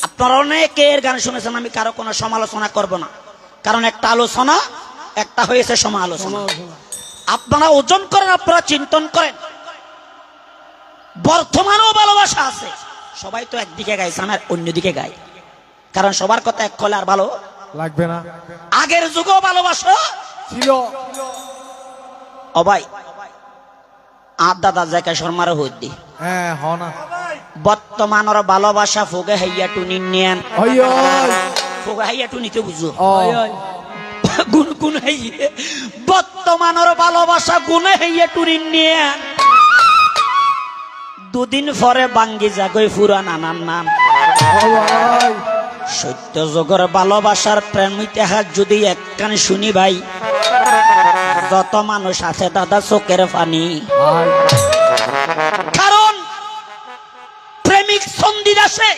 আপনারা অনেকের গান শুনেছেন, আমি কারো কোনো সমালোচনা করব না, কারণ একটা আলোচনা, একটা হয়েছে সমালোচনা। আপনারা ওজন করেন, আপনারা চিন্তন করেন, বর্তমানেও ভালোবাসা আছে। সবাই তো একদিকে গাইছে, আমার অন্যদিকে গাই, কারণ সবার কথা এক কলে আর ভালো লাগবে না। আগের যুগেও ভালোবাসা ছিল। ও ভাই, আর দাদা জায়গা শর্মারও হইদি হ্যাঁ হ না। বর্তমানের ভালোবাসা ফুগে হাইয়া টুনি নেন, ওই ফুগে হাইয়া টুনিতে বুঝো ও গুন গুন হাইয়ে, বর্তমানের ভালোবাসা গুনে হাইয়া টুনি নেন। দুদিন পরে বাঙ্গি জাগই ফুরান আনার নাম। সত্য যুগের ভালোবাসার প্রেম ইতিহাস যদি একখান শুনি ভাই, যত মানুষ আছে দাদা চোখের পানি। কারণ প্রেমিক সন্দিদ আছে,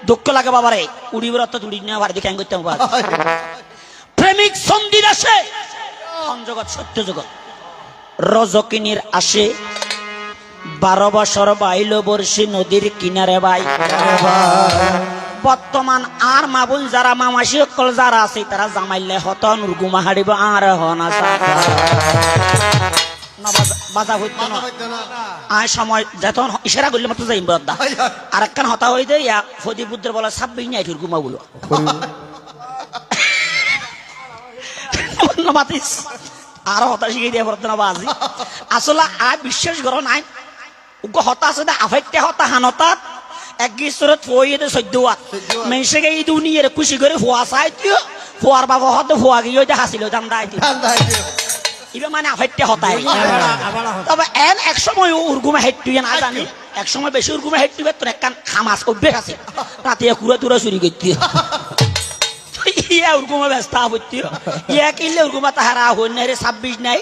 দুঃখ লাগে বাবারে, উড়িবার অর্থ উড়ি না বাড়ি দিকে করতে হবে। প্রেমিক সন্দিদ আছে, জগৎ সত্য জগৎ রজকিনীর আসে 12 বছর বাইল বর্ষি নদীর কিনারে ভাই। বর্তমান আর মাবুন যারা মামাসি সকল যারা আছে তারা জামাইলে হত নুরগুমা হারিব আর হনা বাজা হইতো না। আয় সময় যখন ইশারা করলে মাত্র যাইম বদ্দা আর একখান হতা হই দে ইয়া ফদি বুদ্ধ বলা 26 নাই ঠুরগুমা বলো মাতিস আর হতা শিখে দিয়ে পড়তো না বাজি। আসলে আর বিশ্বাস করো নাই উগ্র হতা আছে দে আফাইতে হতা হানতাত এক গিসরত ফইয়ে দে সদ্যওয়াত মেনসেগে এই দুনিয়ার খুশি করে ফোয়া চাইতিও ফোয়ার বাবা হতে ফোয়া গিয়ে দে হাসিল দাম দাইতি ইবে মানে আফাইতে হতাই। তবে এন এক সময় উর্গুমা হেট্টুয়ে না জানি, এক সময় বেশি উর্গুমা হেট্টুবে তোর একখান খামাস অভ্যেস আছে, রাতে কুড়া তুরা চুরি করতি ইয়া উর্গুমা ব্যস্ত আপত্তি ইয়া কিনলে উর্গুমা তাহারা হই নাই রে 26 নাই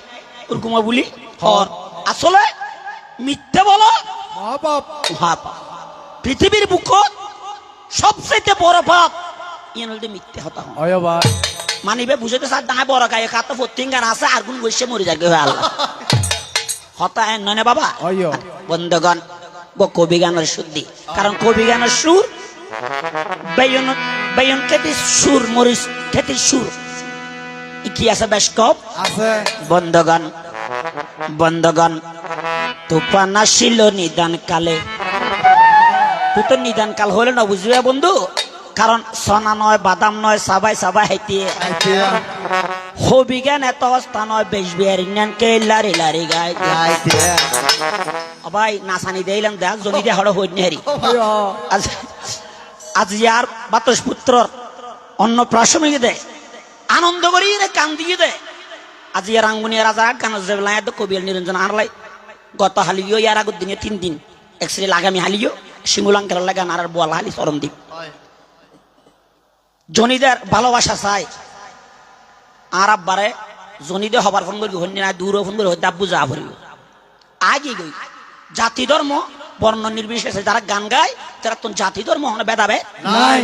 উর্গুমা বলি হর। আসলে মিথ্যে বলো পাপ, পৃথিবীর বুকত সবচেয়ে বড় পাপ ইয়ে মিথ্যে হতা হয় মানিবে বুঝতে চার ডাঙায় বড় গায়ে খাতো ফতিঙ্গার আছে আর গুণ বসে মরে যাবে আল্লাহ হতা এন নয় বাবা। বন্ধুগণ কবি গানের শুদ্ধি, কারণ কবি গানের সুর বেয়ন খেতে সুর মরিস খেতে সুর কি আছে বেশ কব আছে। বন্ধুগণ বন্ধুগণ তুফান আসিল নিদান কালে, তুই তো নিদান কাল হলে না বুঝবে বন্ধু, কারণ সোনা নয় বাদাম নয় সাবাই সাবাই হাইতিয়ে হবি জ্ঞান এত অবস্থা নয় বেশ বিহারি কে লারি লারি গাই ভাই নাচানি দিলাম দেখ জমি দিয়ে হড় হইনি হারি। আজ ইয়ার বাতস পুত্রর অন্য প্রাসমিক দে আনন্দ করি রে কান দিয়ে দে। আজ ইয়ার আঙ্গুনিয়া রাজা গান জেবলাই কবির নিরঞ্জন আনলাই গত হালিও ইয়ার আগর দিনে 3 দিন এক্সরে লাগামি হালিও সিঙ্গুলাঙ্কের লাগান আর বল হালি চরণদ্বীপ জনিদের ভালোবাসা চাই আর আব্বারে জনিদে হবার ফোন করি হন্যে না দূর ফোন করি দাব্বু যা ভরিব আগে গই জাতি ধর্ম বর্ণ নির্বিশেষে যারা গান গায় তারা তো জাতি ধর্ম হনে বেদাবে নাই।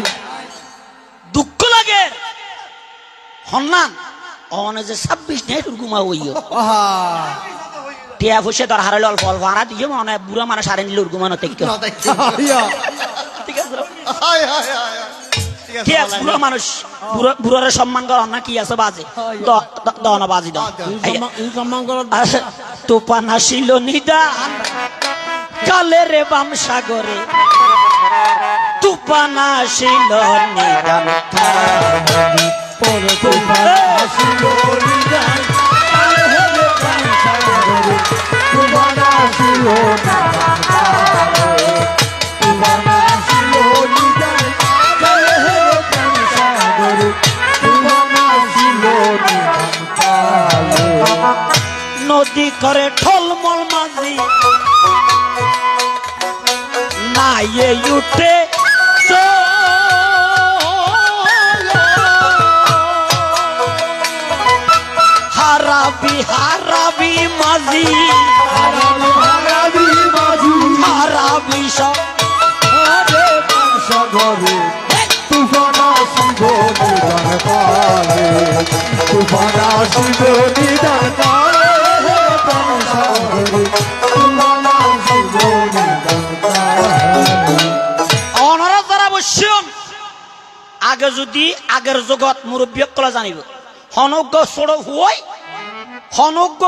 দুঃখ লাগে হন্নান অনে যে 26 নেই ঘুমা হইও টিয়া ফুসে তোর হারালে অল্প অল্প হারা দিয়ে মনে বুড়া মানে সারে নিল ঘুমানো থেকে ঠিক আছে বুড়ো মানুষ বুড়োরে সম্মান কর না কি আছে বাজে দনা বাজি তোপান আসিল নিদান কালে রে বাম সাগরে তুফান আসিল নিদান নদী করে ঠলমল মাঝি নাইয়ে উঠে হারাবি হারাবি মাঝি হারাবি সব সাগরে তুফান আসিব নিদান কালে, তুফান আসিব নিদান কালে সাগরে তুফান আসিব নিদান কালে। আগে যদি আগের জগৎ মুরব্বী কলা জানিব হনজ্ঞ ছোট হুয় হনজ্ঞ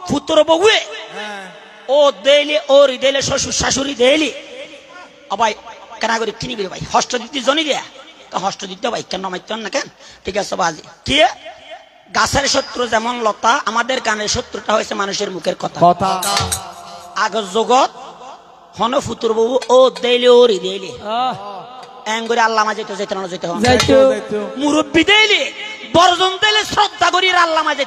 পুত্র বউয়ে ও দেইলে ওর দেইলে শ্বশুর শাশুড়ি দেইলি ভাই কেনা করে কিনি ভাই হস্ত দিতে জনি দিয়া হস্ত দিতে ভাই কেন মাইতেন না কেন ঠিক আছে বাজি কি গাছের শত্রু যেমন লতা আমাদের গানের শত্রুটা হয়েছে মানুষের মুখের কথা কথা আগের জগৎ হন ফুতুর বউ ও দেইলে ওরই দেইলি এং করে আল্লাহ মাঝে তো যেতে না যেতে মুরব্বী দেইলি বর্জন দিলে শ্রদ্ধা করি আল্লাহ মাঝে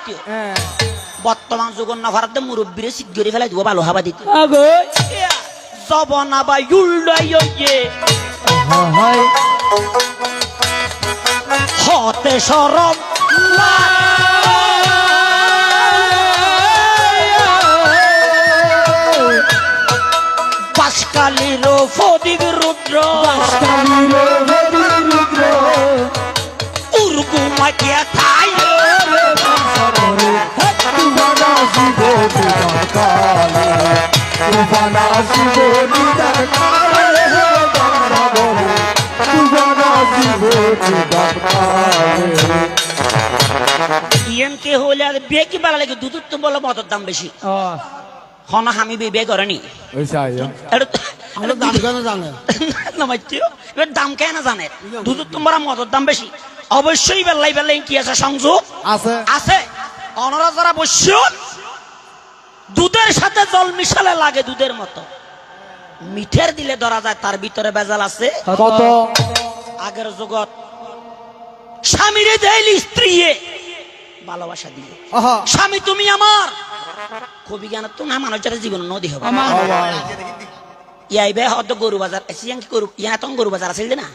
বর্তমান যুগন না ভারতে মুরব্বীরে সিদ্ধ করে ফেলাই দিব ভালো হাবা দিতে জবনা বা ইউল্ডাইয়ে হতে সরব পাশকালীর ফদিক রুদ্র উর্গু মাকিয়া তাই ইএমকে হলে বিয়ে কি বাড়া লাগে দুধ তো বলে মদের দাম বেশি হন আমি বিয়ে করেনি দাম কেন জানে দুধ তোমার মদের দাম বেশি অবশ্যই বেল্লাই বেল্লাই কি আছে সংযোগ আছে অনরা যারা বসছ দুধের সাথে জল মিশালে লাগে দুধের মতো মিঠের দিলে ধরা যায় তার ভিতরে বেজাল আছে কত আগের জগৎ স্বামীরে দেইলি স্ত্রী ভালোবাসা দিলে স্বামী তুমি আমার কবি জ্ঞান তো না মানুষ যারা জীবন নদী হবে ইয়াইবে হয়তো গরু বাজার এসিয়াং কি গরু ইয়া তং গরু বাজার আছিল না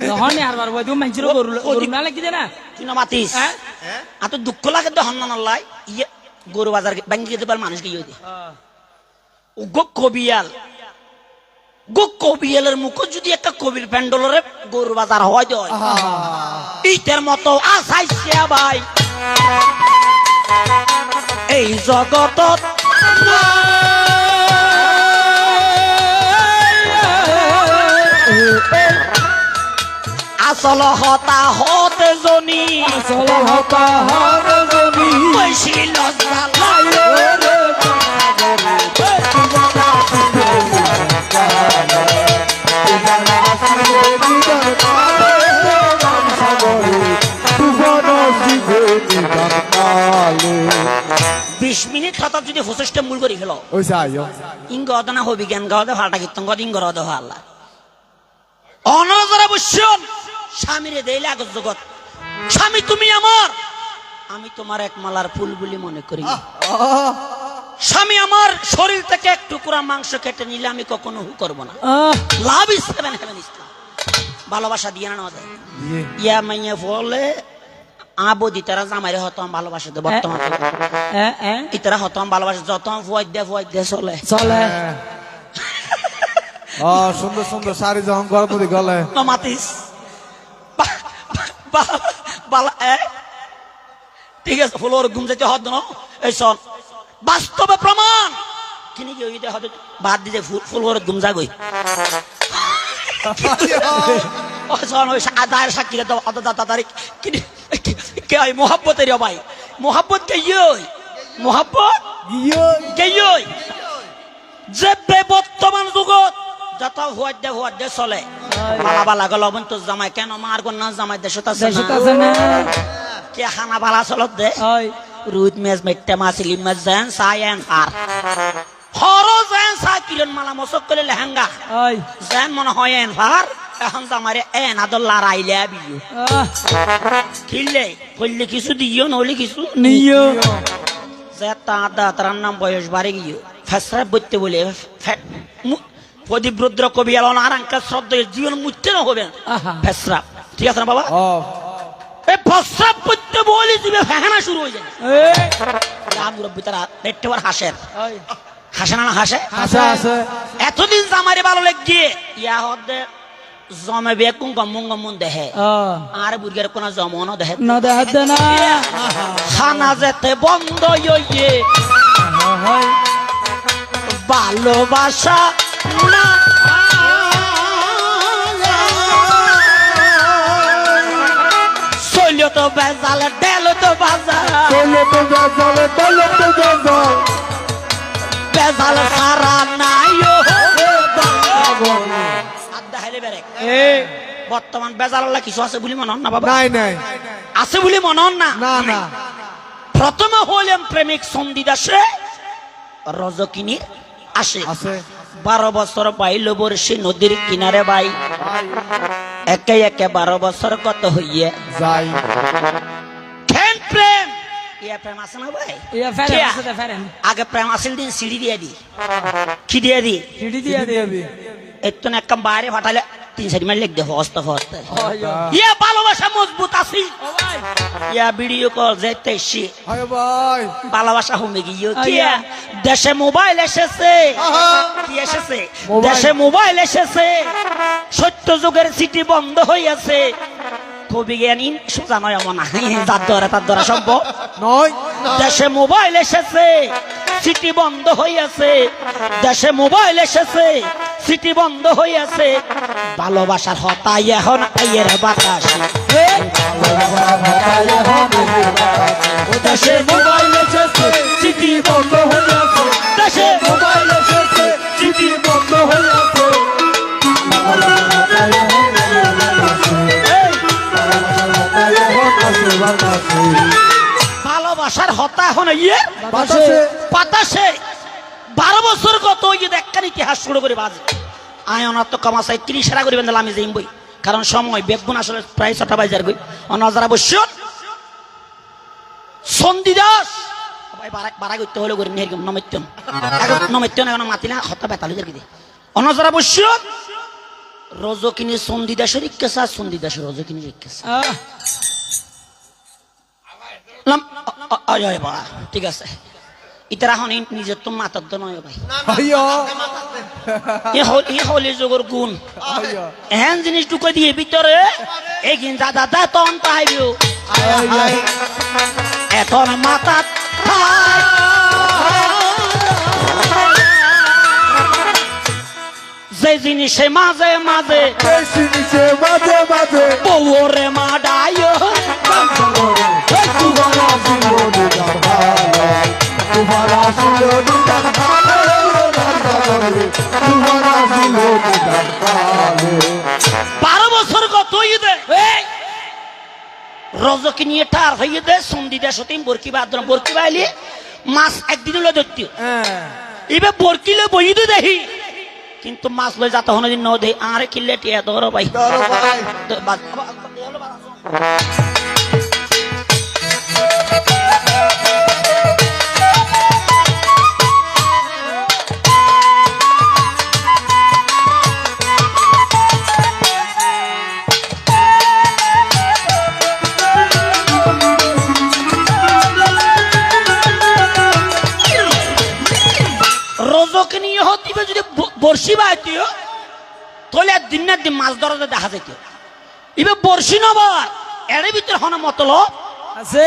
নহনে আর বারবার তুমি মাইছিরো গরু না লাগি না কি না মাতিস আ তো দুঃখ লাগে তো হন্ন নলাই ইয়ে গরু বাজার ভাঙ্গি যেতে পার মানুষ কি হইতে গো কবিয়ালের মুখ যদি একটা কবির প্যান্ডলরে গরু বাজার হয় দেয় ইটের মতো আসাইছে ভাই এই জগতত আসল হতা হতে জনি বেশি লজ্জা বিশ মিনিট হঠাৎ যদি হুসেসটা মূল করে ফেলো ইঙ্গ অদনা হবি জ্ঞান গাওয়া ভাড়াটা কীর্তন গদ ইঙ্গ রদ আল্লাহ অনজরা বসুন স্বামীরে দেইলে আগত জগৎ স্বামী তুমি আমার আমি তোমার এক মালার ফুল বলে মনে করি স্বামী আমার শরীর থেকে এক টুকরা মাংস কেটে নিলে আমি কখনো হু করবো না লাভ ইসলাম ইসলাম ভালোবাসা দিয়ে না আমাদের ইয়া মাইয়া বলে আবদি তারা জামাইরে হতম ভালোবাসা দে বর্তমান ইতারা হতম ভালোবাসা যত ফুয়াই দে চলে সুন্দর সুন্দর শাড়ি যখন গর্ভবতী গলে মাতিস ঠিক আছে ফুলোর ঘুম যেতে হত না এই শোন বাস্তবে প্রমাণ কিনি কি হইতে হতে বাদ দিতে ফুলোর ঘুম যাগই শোন ওই আদায়ের সাক্ষীরা তো অত তাড়াতাড়ি কিনি কে হয় মোহাব্বতের ভাই মোহাব্বত কে মোহাব্বত কে যে বর্তমান যুগত যত হুয়ার দে চলে বালা বালা গল তো জামাই কেন মার গো না জামাই দেশত আছে না কে খানা বালা চলত দে রুদ মেজ মেট্টা মাছিলি মেজ জান সায়েন আর হরো জান সা কিরণ মালা মসক করে লেহেঙ্গা জান মনে হয় এন ভার এখন জামারে এন আদল লড়াইলে বিও কিলে কইলে কিছু দিও নলি কিছু নিও যে তা তার নাম বয়স বাড়ে গিয়ে ফেসরা বইতে বলে প্রদীপরুদ্র কবি আলো নারাঙ্কা শ্রদ্ধা জীবন মুচ্ছে না হবে ফেসরা ঠিক আছে না বাবা এই প্রস্রাব করতে বলি দিবে ফেহানা শুরু হয়ে যায় মুরব্বী তারা পেটবার হাসের হাসে না হাসে এতদিন জামারে ভালো লেগে ইয়া হদে জমে বে কুম গমন দেহে আর বুর্গের কোন জমন দেহে না দেহে না খানা যেতে বন্ধ হইয়ে ভালোবাসা না তো বেজাল ডেল তো বাজার চলে তো বেজাল চলে তো বেজাল বেজাল সারা নাই আড্ডা হেলে বেরে বর্তমান বেজাল আল্লাহ কিছু আছে বলি মনে হন না বাবা নাই নাই আছে বলি মনে হন না না না প্রথমে হইলেন প্রেমিক সন্দিদাসে রজকিনী আসে আছে 12 বছর পাইল বর্ষি নদীর কিনারে বাই একে একে 12 বছর কত হইয়ে যাই খেন প্রেম ইয়া প্রেম আছে না ভাই ইয়া ফেরেন কিয়া? আছে ফেরেন আগে প্রেম আসিল দিন সিঁড়ি দিয়ে দি কি দিয়ে দি সিডি দিয়া দে একটু না একদম বাইরে ফাটালে 3-4 মিনিট লিখ দে হস্ত হস্ত ওয়া ইয়া ভালোবাসা মজবুত আছে ও ভাই ইয়া ভিডিও কল যেতে সে হায় ভাই ভালোবাসা হমে গিয়ে আয়া। কিয়া দেশে মোবাইল এসেছে কি এসেছে মোবাইল। দেশে মোবাইল এসেছে সত্য যুগের সিটি বন্ধ হইয়াছে কবি জ্ঞানী সোজা নয় এমন না যার দ্বারা তার দ্বারা সম্ভব নয় দেশে মোবাইল এসেছে সিটি বন্ধ হইয়াছে দেশে মোবাইল এসেছে সিটি বন্ধ হইয়াছে ভালোবাসার হতাই এখন আইয়ের বাতাস দেশে মোবাইল এসেছে সিটি বন্ধ হইয়াছে দেশে মোবাইল এসেছে সিটি বন্ধ হইয়াছে ভালোবাসার হতা এখন ইয়ে বাতাসে বাতাসে 12 বছর কত ওই যে একখান ইতিহাস শুরু করে বাজে আয়নার তো কমা চাই 30 টাকা করে বেঁধে আমি যাইম বই কারণ সময় বেগুন আসলে প্রায় 6টা বাজার গই অনাজার অবশ্য সন্দিদাস ভাই বাড়া করতে হলো করে নিয়ে নমিত্যন নমিত্যন এখন মাতি না হতা বেতালি যার কি অনাজার অবশ্য রজকিনী সন্দিদাসের ইচ্ছা সন্দিদাসের রজকিনীর ইচ্ছা ঠিক আছে ইতারা হন নিজের তো মাতার তো নয় ভাই হাইয়া ই হলি যুগর গুণ হাইয়া এহেন জিনিস ঢুকে দিয়ে ভিতরে এগিন দাদা দা তন পাইবিও এখন মাতাত যে জিনিসে মাঝে মাঝে বেশি নিচে মাঝে মাঝে বউরে মাডায় তোমারা ছিল দুটার ভালো তোমারা ছিল দুটার ভালো 12 বছর কত দে রজকে নিয়ে টার হইয়ে দে সন্দিদা সতীন বরকি বাদ্র বরকি বাইলি মাছ একদিন হলো ধরতি এবে বরকিলে বই দে দেখি কিন্তু মাছ লই যাতে হন দিন ন দেই আরে কিল্লে টিয়া ধরো ভাই ধরো ভাই রজকে নিয়ে হতিবে যদি বর্ষি বাইতিও তাহলে দিন না দিন মাছ ধরা দেখা যাইত এবে বর্ষি নবার এর ভিতর হন মতলব আছে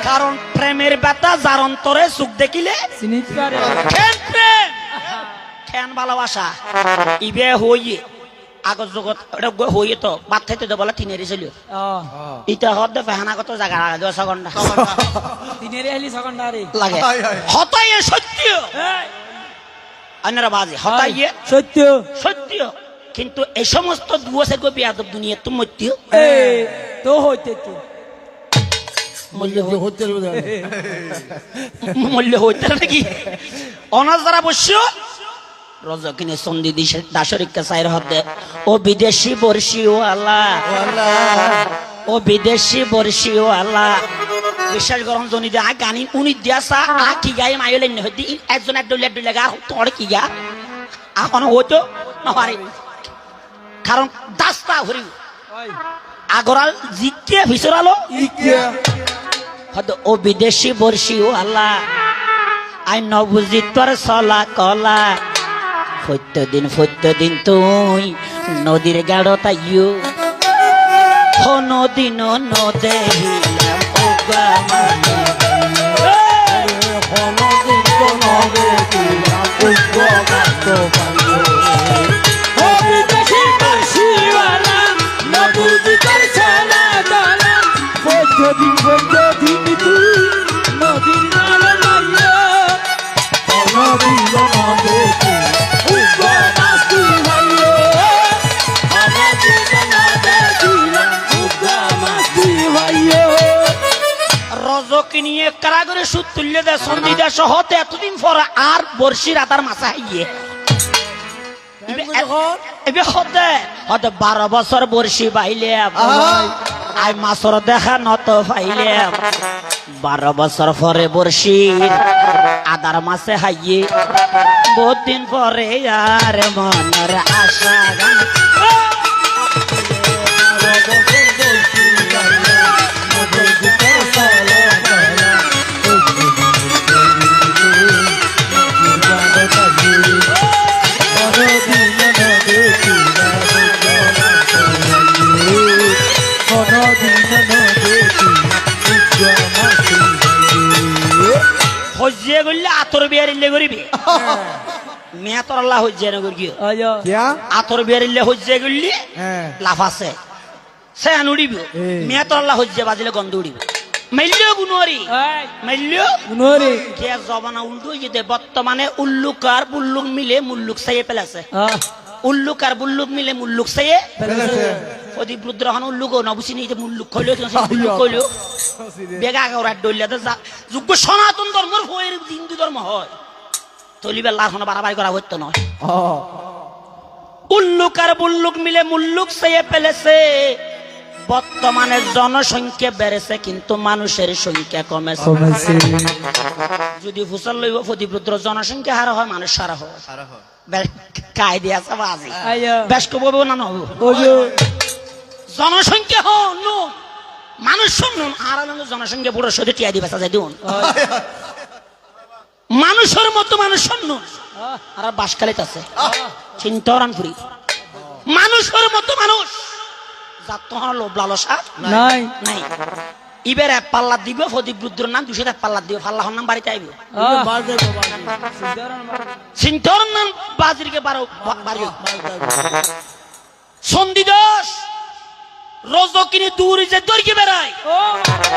কারণ প্রেমের ব্যথা যার অন্তরে সুখ দেখিলে চিনিত পারে খেন প্রেম খেন ভালোবাসা ইবে হইয়ে আগত জগৎ এটা হইয়ে তো বাদ খাইতে তো বলে তিনেরই চলিও ইটা হদ দে ফেহানা কত জায়গা 10 ঘন্টা তিনের আইলি সেকেন্ডারি লাগে হতাই সত্য আনারা বাজে হতাই সত্য সত্য কিন্তু এই সমস্ত দুয়াসে গো বিয়াদব দুনিয়া তো মত্য এই তো হইতে তো মূল্য হইতে নাকি অনাজার অবশ্য রজকিনী সন্ধি দাসরিকা সাইর হতে ও বিদেশি বর্ষিওয়ালা ও বিদেশি বর্ষিওয়ালা বিশ্বাস করুন জনি দে গানি উনি দিয়াসা আ কি গায়ে মাইলেন হদি একজন এক ডলে ডলে গা তোর কি গা এখন হতো না পারে কারণ দাস্তা হরি আগরাল জিতে ভিসরালো ইকিয়া হয়তো ও বিদেশি বর্ষিওয়ালা আই নবুজি তোর সলা কলা প্রত্যেকদিন তুই নদীর গাঢ় তাইও নদীন নদেহিলাম ও গামানি হনদিন তো নবে দিলাম উগ্র ও বিদেশি বর্ষিওয়ালা নবুজি তোর সলা কলা চিরদিন বন্ধু দিবি তুই নদীর নালে লাইয়া কোনদিন নবে তুই উগ্র মাস্তি ভাইয়ে আমার জীবনে দেখিলাম উগ্র মাস্তি ভাইয়ে রজকে নিয়ে কারাগারে সুদ তুললে দে সন্ধিদা সহতে এতদিন পরে আর বর্ষির আদার মাছা হাইয়ে এবে হতে 12 বছর বর্ষি বাইলে আই মাছর দেখা নত পাইলে 12 বছর পরে বর্ষির আদার মাছে হাইয়ে বহুত দিন পরে আর মনের আশা গান হজ্জে করলে আতর বিয়ারিলে করিবি মেয়া তোর আল্লাহ হজ্জে না করি আয়া क्या আতর বিয়ারিলে হজ্জে করলি হ্যাঁ লাফ আছে সে আন উড়িব মেয়া তোর আল্লাহ হজ্জে বাজিলে গন্ধ উড়িব মাইলেও গুণরি এই মাইলেও গুনরে কে জবানা উল্টো যেতে বর্তমানে উল্লুক আর বুল্লুক মিলে মুল্লুক সাইয়ে পেলাছে উল্লুক আর বুল্লুক মিলে মুল্লুক সাইয়ে ফেলেছে ওদি রুদ্রহন উল্লুক নবুসি নিতে মুল্লুক কইলো মুল্লুক কইলো বেগা গড়া ডইলাতে যা যোগ্য সনাতন ধর্মের হয়ে হিন্দু ধর্ম হয় তলিবে লাখনা বাড়াবাড়ি করা হইতো নয় উল্লুক আর বুল্লুক মিলে মুল্লুক সাইয়ে পেলেছে বর্তমানে জনসংখ্যা বেড়েছে কিন্তু মানুষের সংখ্যা কমেছে কমেছে যদি ফুসল লইব ফতিপুত্র জনসংখ্যা হারা হয় মানুষ সারা হয় কাই দিয়া আছে বাজি আয়া বেশ কব না নহব ওজো জনসংখ্যা হন নুন মানুষ শুনুন আর জনসংখ্যা পুরো সদে টিয়া দিবে সাজাই দিন মানুষের মতো মানুষ শুনুন আর বাসকালিত আছে চিন্তরানপুরি মানুষের মতো মানুষ যার তোমার লোভ লালসা নাই নাই ইবের এক পাল্লা দিব ফতিপুত্র নাম 200 পাল্লা দিব ফাল্লাহর নাম বাড়িতে আইব বাজে চিন্তর নাম বাজিরকে বাড়ি সন্ধিদাস রজকিনী দূর যে দরকি বেড়ায় ও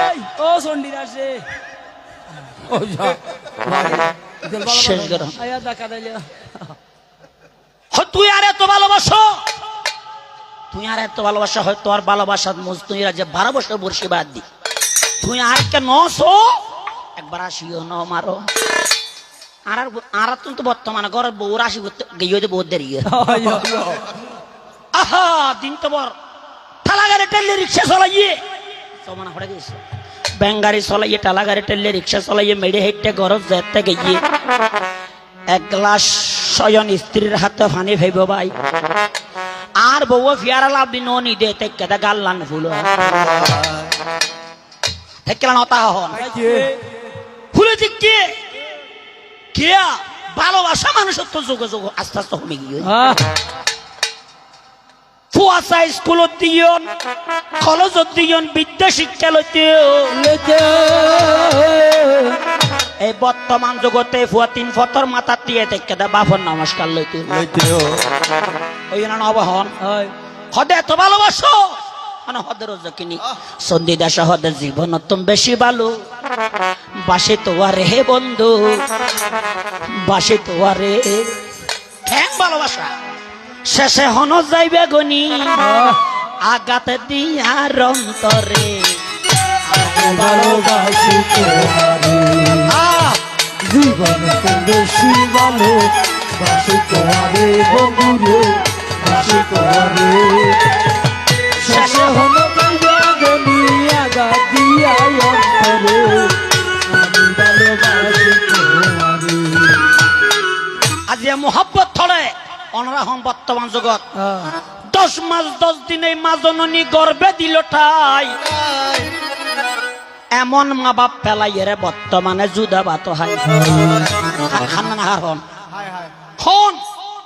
এই ও সন্ডির আসে ও যা শেষ গরম আয়া দেখা দিলে তুই আর এত ভালোবাসো তুই আর এত ভালোবাসা হয় তোর ভালোবাসা মুজ তুই যে 12 বছর বর্ষি বাদ দি তুই আর কে নসো একবার আসিও ন মারো আর আর তুমি তো বর্তমানে ঘর বউ রাশি গিয়ে বহুত দেরি আহা দিন তো বর ঠালা গাড়ি টেলে রিক্সা চলাইয়ে সমানা হয়ে গেছে ব্যাঙ্গারি চলাইয়ে ঠালা গাড়ি টেলে রিক্সা চলাইয়ে মেরে হেঁটে গরজ যেতে গিয়ে এক গ্লাস শয়ন স্ত্রীর হাতে পানি ভাইব ভাই আর বউ ফিয়ারা লাভ দিন নি দে তেকেদা গাল্লান ফুল তেকেলা নতা হন ফুলে দিকে কিয়া ভালোবাসা মানুষের তো যোগাযোগ আস্তে আস্তে কমে গিয়ে ফুয়াশা স্কুলত দিয়ন কলেজত দিয়ন বিদ্যা শিক্ষা লইতে এই বর্তমান জগতে ফুয়া 3 ফতর মাথা দিয়ে তেকেদা বাপর নমস্কার লইতে ওই না নবহন হদে এত ভালোবাসো মানে হদের রজকিনী সন্ধিদাস হদের জীবন তুমি বেশি ভালো বাসে তোয়ারে হে বন্ধু বাসে তোয়ারে হ্যাঁ ভালোবাসা শেষে হন যাইবে গনি আগাতে দিয়ার অন্তরে ভালোবাসি তোমারে জীবন বেশি ভালো বাসি তোমারে বন্ধুরে বাসি তোমারে শেষে হলো দুনিয়া গা দিয়া অন্তরে আমি ভালোবাসি তোমারে আজি মোহাব্বত থলে অনরা হন বর্তমান জগৎ 10 মাস 10 দিনে মা জননী গর্ভে দিল ঠাই এমন মা বাপ ফেলাই রে বর্তমানে জুদা বাত হাই খান্না হন হন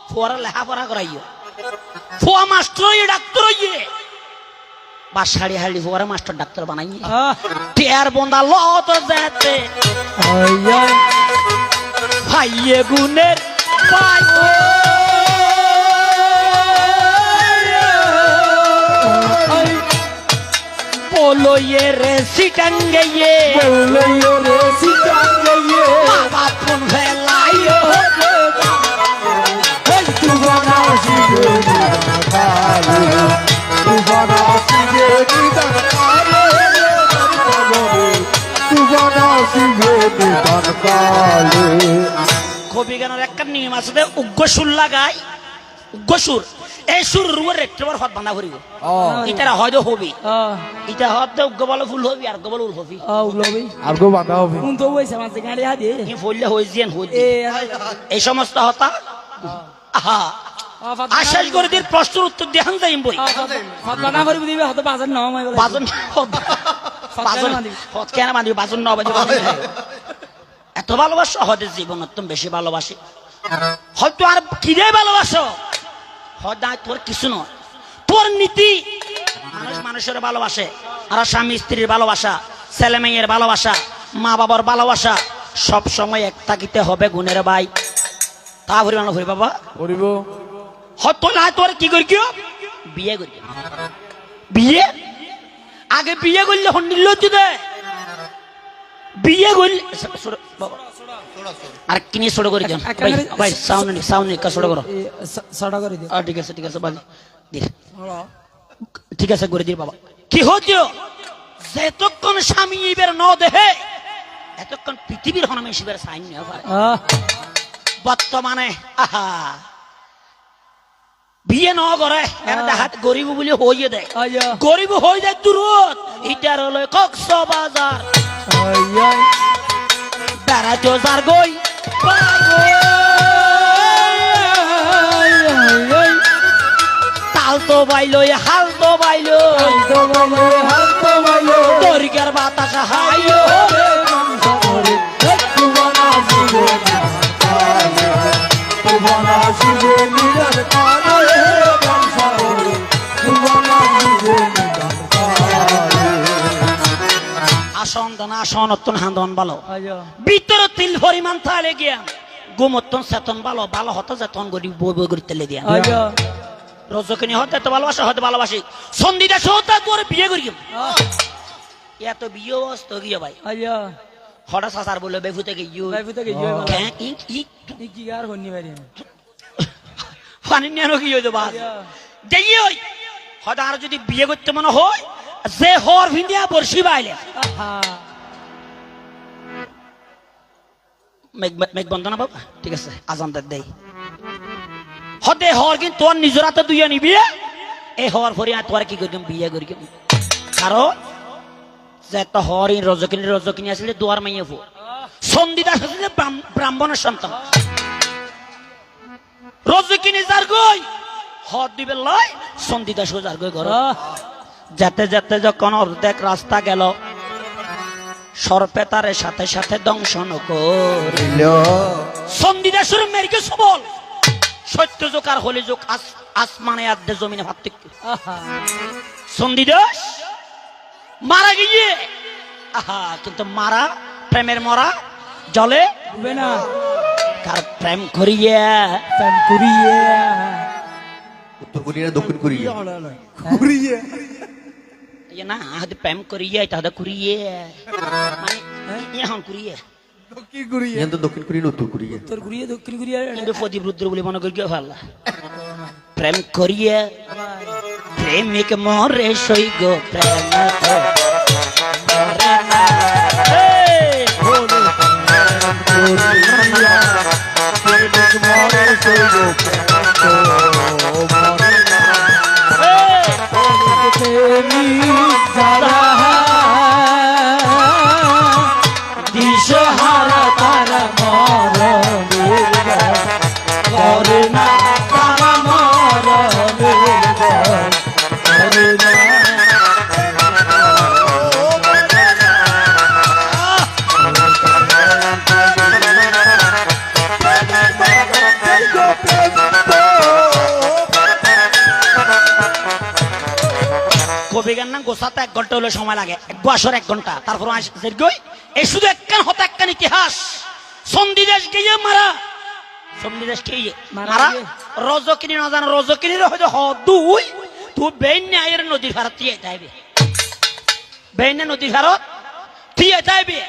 ফুয়ারা লেখাপড়া করাইও ফুয়া মাস্টার ডাক্তার হইয়ে বা শাড়ি হাড়ি ফুয়ারা মাস্টার ডাক্তার বানাইয়ে টেয়ার বন্দা লত যেতে ভাইয়ে গুণের ভাই বলইয়ে রে সিটাঙ্গে বললো রে সিটাঙ্গে মা বাপ কোন ফেলাইও তুফানা শিবে নিদান কালে তুফানা শিবে নিদান কালে তুফানা শিবে নিদান কালে কবি গানের একটা নিয়ম আছে উগ্রসুর লাগাই উগ্রসুর এই সুর রুয়ের রেট্রোবার হত বাঁধা করিব এটা হয়তো হবি এটা হয়তো উগ্র বলে ফুল হবি আর গবল উল হবি উগলবি আর গো বাঁধা হবে কোন তো হইছে মাঝে গাড়ি হাদি ই ফললে হই জিয়ান হই এ এই সমস্ত হতা আহা আশ্বাস করে দির প্রশ্নের উত্তর দেখান যাইম বই ফতনা করিব দিবে হয়তো বাজার নাম হই গেল বাজন বাজন হত কেন মানি বাজন 9 বাজে এত ভালোবাসো হয়তো জীবন অত্যন্ত বেশি ভালোবাসি হয়তো আর কিরে ভালোবাসো হয়তো তোর কিছু নয় তোর নীতি মানুষ মানুষের ভালোবাসে আর স্বামী স্ত্রীর ভালোবাসা ছেলে মেয়ের ভালোবাসা মা বাবার ভালোবাসা সব সময় এক থাকিতে হবে গুণের ভাই তা পরিমাণ হরি বাবা করিব হয়তো না তোর কি করি কিও বিয়ে করি বিয়ে আগে বিয়ে করলে হন্ডিল দে বিয়ে করলে বাবা আর কিনি ছোট করে দেন ভাই ভাই সাউন্ড কা ছোট করো ছড়া করে দিও ঠিক আছে বাজি দির ঠিক আছে করে দির বাবা কি হতিও যেতক্ষণ স্বামী ইবের ন দেহে এতক্ষণ পৃথিবীর হনমে শিবের সাইন না ভাই বর্তমানে আহা বিয়ে ন করে এর হাত গরিব বলে হইয়ে দেয় গরিব হই যায় দূরত ইটার হলো কক্সবাজার বেড়াতে যার গই তাল তো বাইলো হাল তো বাইলো তরিকার বাতাস হাইলো আসন দান আসন অত্যন হান্দন ভালো ভিতরে তিল পরিমাণ থালে গিয়া গুমত্তন চেতন ভালো ভালো হতো যেতন গরিব বই বই করি তেলে দিয়া রজকিনী হতে তো ভালোবাসা হতে ভালোবাসি সন্ধিটা সহতা তোর বিয়ে করি এত বিয়ে অস্ত গিয়ে ভাই হঠাৎ সাসার বলে বেফুতে গিয়ে কি আর হন্নি বাড়ি পানি নিয়ে কি হইতো বাস দেই ওই হয়তো আর যদি বিয়ে করতে মনে হয় যে হর ভিন্দিয়া বর্ষি বাইলে মেঘ বন্ধ না বাবা ঠিক আছে আজান দেই হতে হর কিন্তু তোর নিজের হাতে দুইয়া নিবি এই হওয়ার পরে তোর কি করিম বিয়ে করি কারণ যে তো হর রজকিনী আসলে দুয়ার মাইয়ে ফো সন্দিদাস আসলে ব্রাহ্মণের সন্তান রজকিনী যার গই হর দিবে লয় সন্দিদাস যার গই ঘর যেতে যেতে যখন অর্ধেক রাস্তা গেল সরপেতারের সাথে সাথে দংশন করিল সন্দিদাসুর মেরকে সবল সত্য যোগ আর হলি যোগ আসমানে আদে জমিনে ভাবতে সন্দিদাস মারা গিয়ে আহা কিন্তু মারা প্রেমের মরা জলে না কার প্রেম করিয়া উত্তর কোরিয়া দক্ষিণ কোরিয়া না হাতে প্রেম করিয়া এটা হাতে করিয়ে মানে এখন করিয়ে দক্ষিণ কোরিয়া উত্তর কোরিয়া তোর ঘুরিয়ে দক্ষিণ ঘুরিয়ে কিন্তু প্রতিবৃদ্ধ বলে মনে করি ভালো প্রেম করিয়া প্রেমিক মরে সৈগ প্রেম মরে না দিশহারা তারা মরে না তারা কবি গান না গোসাতে 1 ঘন্টা হলে সময় লাগে গোয়াসর 1 ঘন্টা তারপর এই শুধু একখান হতো একখান ইতিহাস সন্ধিদেশ গিয়ে মারা সন্ধিদেশ গিয়ে মারা রজকিনী না জানো রজকিনীর হয়তো দুই তুই বেন আয়ের নদীর ভাড়া দিয়ে যাইবে বেইনে নদীর ভারত থিয়ে যাইবে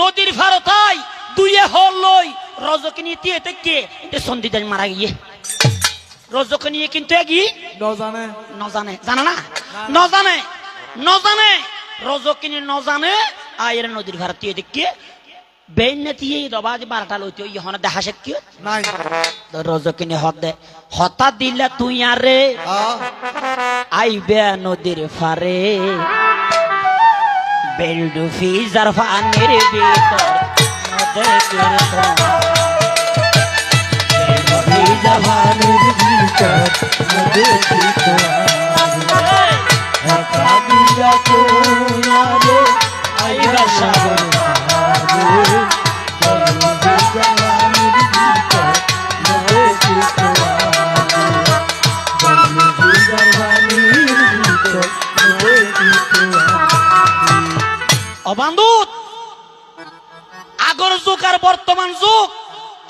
নদীর ভারতাই দুইয়ে হল লই রজকে নিয়ে থিয়ে থেকে এটা সন্ধিদাস মারা গিয়ে রজকে নিয়ে কিন্তু এগি নজানে জানা না নজানে রজকে নিয়ে নজানে আয়ের নদীর ভারত থিয়ে দেখে বেইনে থিয়ে দবাজ 12টা লইতে ইহনে দেখা শেখ কি নাই রজকে নিয়ে হতা দিলে তুই আরে আইবে নদীর ফারে বেলডু ফিজার ফানের ভিতর নদীর ফিজার ফানের ভিতর নদীর ভিতর হতা দিলে তুই আরে আইবে সাগর অবান্ধুত আগর যুগ আর বর্তমান যুগ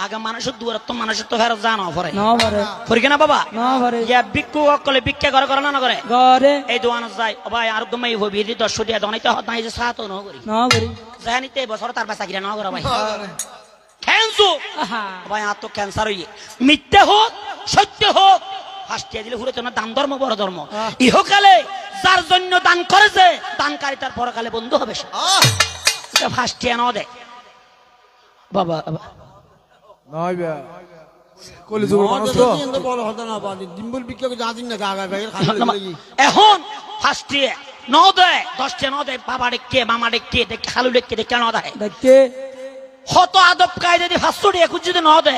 আগে মানুষের দূরত্ব মানুষের তো ফেরত জানো পরে না পারে পরি কিনা বাবা না পারে ইয়া ভিক্ষু অকলে ভিক্ষা করে না করে ঘরে এই দোয়ান যায় ও ভাই আর গমাই হবি দি 10 টাকা দনাইতে হত নাই যে সাত ন করি না করি জানিতে বছর তার বাসা কিনা না করে ভাই ক্যান্সার আহা ভাই আর তো ক্যান্সার হই মিথ্যা হোক সত্য হোক ফাস্টিয়া দিলে হুরে তো না দান ধর্ম বড় ধর্ম ইহকালে যার জন্য দান করেছে দানকারী তার পরকালে বন্ধু হবে সে এটা ফাস্টিয়া ন দে বাবা নয় বে কলি যুগ মানুষ তো এখন ফাস্টিয়ে ন দে 10টা ন দে বাবা ডেকে মামা ডেকে দেখে খালু ডেকে দেখে ন দেয় দেখতে হত আদব কায়দা দিয়ে 500 টাকা খুঁজে যদি ন দে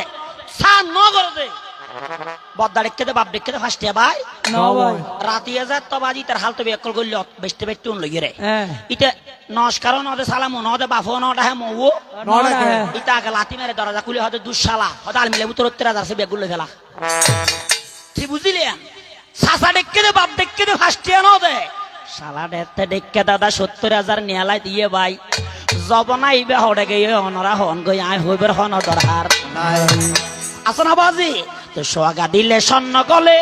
সান ন করে দে বদ্দা ডেকে দে বাপ ডেকে দে ফাস্টিয়া ভাই না ভাই রাতি হাজার তো বাজি তার হাল তো বেকল করলে বেচতে বেচতে লইয়ে রে হ্যাঁ ইটা নমস্কার নদে সালাম নদে বাফো নডা হে মৌ নড়া ইটা আগে লাতি মেরে দরজা খুলে হয়তো দুঃশালা হয়তো আল মিলে 70,000 সে বেগুলো ফেলা ঠিক বুঝিলেন সাসা ডেকে দে বাপ ডেকে দে ফাস্টিয়া নদে শালা ডেতে ডেকে দাদা 70,000 নিয়ালাই দিয়ে ভাই জবনা ইবে হড়ে গিয়ে অনরা হন গই আই হইবের হন দরহার নাই আসনা বাজি তো সোয়াগা দিলে স্বর্ণ গলে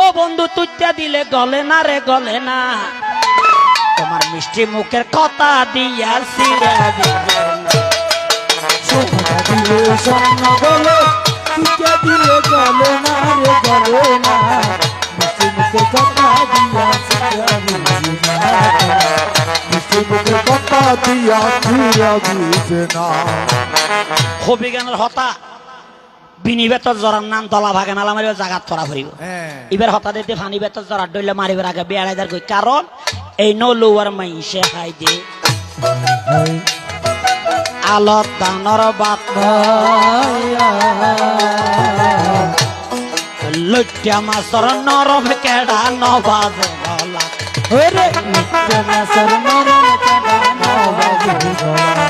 ও বন্ধু তুইটা দিলে গলে না রে গলে না তোমার মিষ্টি মুখের কথা দিয়াছি রে স্বর্ণ গলে তুই দিলে গলে না রে গলে না মিষ্টি মুখে কথা দিয়াছি মিষ্টি মুখে কথা দিয়া ফিরা বুঝে না হবি জ্ঞানের হতা বিনি বেতর জরার নাম দলা ভাগে মেলা মারিব জাগাত থরা ফুরিব এবার হতা দিতে ফানি বেতর জরার ডইলে মারিবার আগে বেড়াইদার কই কারণ এই নলুয়ার মাইসে হাই দে আলত দানর বাত লইটা মাছর নরম কেডা নবাজে গলা ওরে মাসর মরণ কাটা নবাজে গলা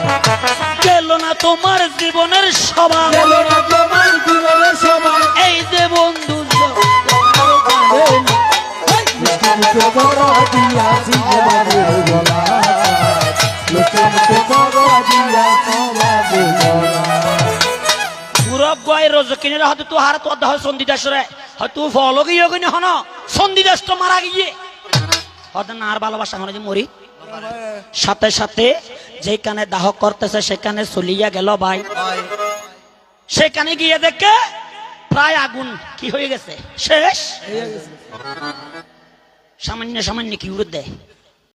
গেল না তোমার জীবনের সভা গেল না তোমার জীবনের সমান এই যে বন্ধু মিষ্টি মুখে কথা দিয়াছি গলা মিষ্টি মুখে কথা দিয়াছি গলা পুরব গয় রজকিনের হাতে তো হার তো অর্ধ হয় সন্ধিদাসরে হয়তো ফলো গিয়ে গিয়ে হন সন্ধিদাস তো মারা গিয়ে হয়তো না আর ভালোবাসা হন যে মরি সাথে সাথে যেখানে দাহ করতেছে সেখানে চলিয়া গেল ভাই সেখানে গিয়ে দেখে প্রায় আগুন কি হয়ে গেছে শেষ সামান্য সামান্য কি উড়ে দেয়